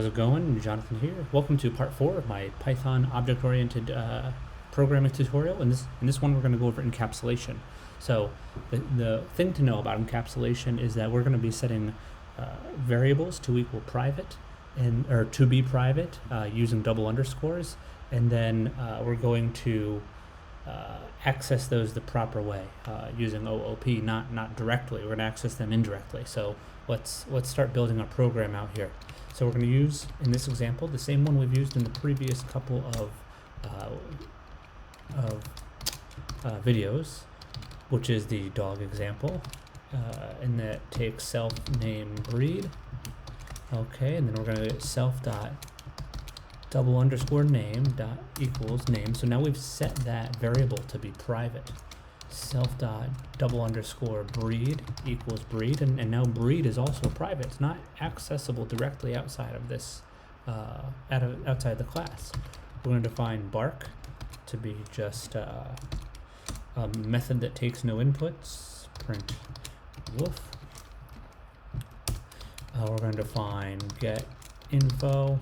How's it going? Jonathan here. Welcome to part 4 of my Python object-oriented programming tutorial. In this one, we're going to go over encapsulation. So the thing to know about encapsulation is that we're going to be setting variables to equal private or to be private using double underscores, and then we're going to access those the proper way using OOP, not directly. We're going to access them indirectly. So let's start building our program out here. So we're going to use, in this example, the same one we've used in the previous couple of videos, which is the dog example, and that takes self name breed. Okay, and then we're going to get self dot double underscore name dot equals name. So now we've set that variable to be private. Self dot double underscore breed equals breed, and now breed is also private. It's not accessible directly outside of this outside the class. We're going to define bark to be just a method that takes no inputs. Print wolf. We're going to define get info,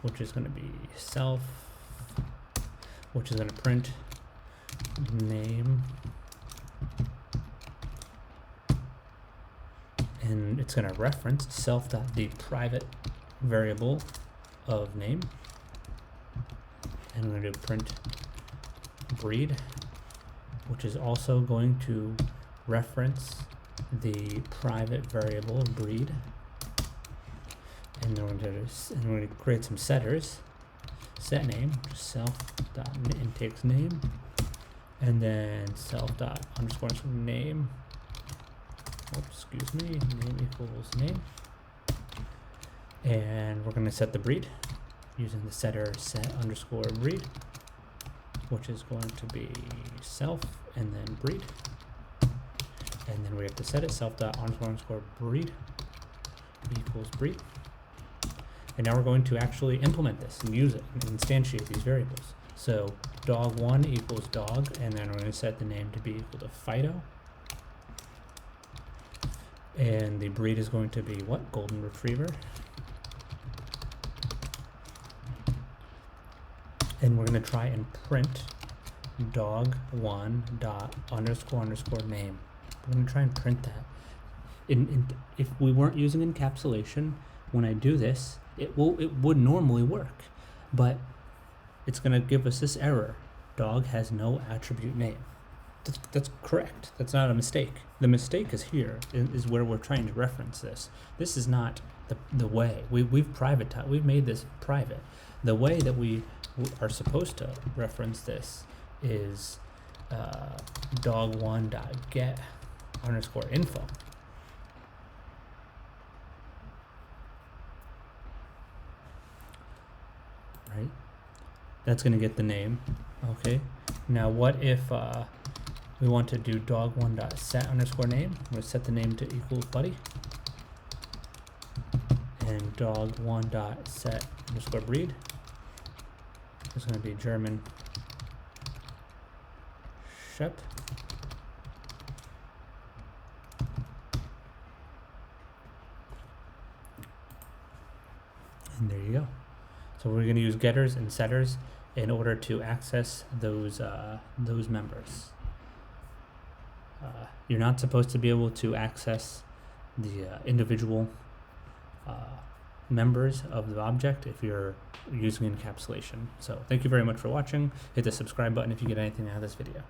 which is going to be self, which is going to print name, and it's going to reference self dot the private variable of name, and we're going to print breed, which is also going to reference the private variable of breed, and then we're going to create some setters. Set name, self dot and takes name, and then self dot underscore name. Excuse me, name equals name, and we're going to set the breed using the setter set underscore breed, which is going to be self and then breed, and then we have to set it self dot underscore breed equals breed. And now we're going to actually implement this and use it and instantiate these variables. So dog1 equals dog, and then we're going to set the name to be equal to Fido. And the breed is going to be what? Golden Retriever. And we're going to try and print dog1 dot underscore name. We're going to try and print that. If we weren't using encapsulation, when I do this, it would normally work, but it's going to give us this error. Dog has no attribute name. That's correct. That's not a mistake. The mistake is here, is where we're trying to reference this. This is not the way. We've made this private. The way that we are supposed to reference this is dog1 dot get underscore info. Right? That's going to get the name. Okay. Now what if we want to do dog1 dot set underscore name? I'm going to set the name to equals buddy, and dog1 dot set underscore breed is going to be German Shep. And there you go. So we're going to use getters and setters in order to access those members. You're not supposed to be able to access the individual members of the object if you're using encapsulation. So thank you very much for watching. Hit the subscribe button if you get anything out of this video.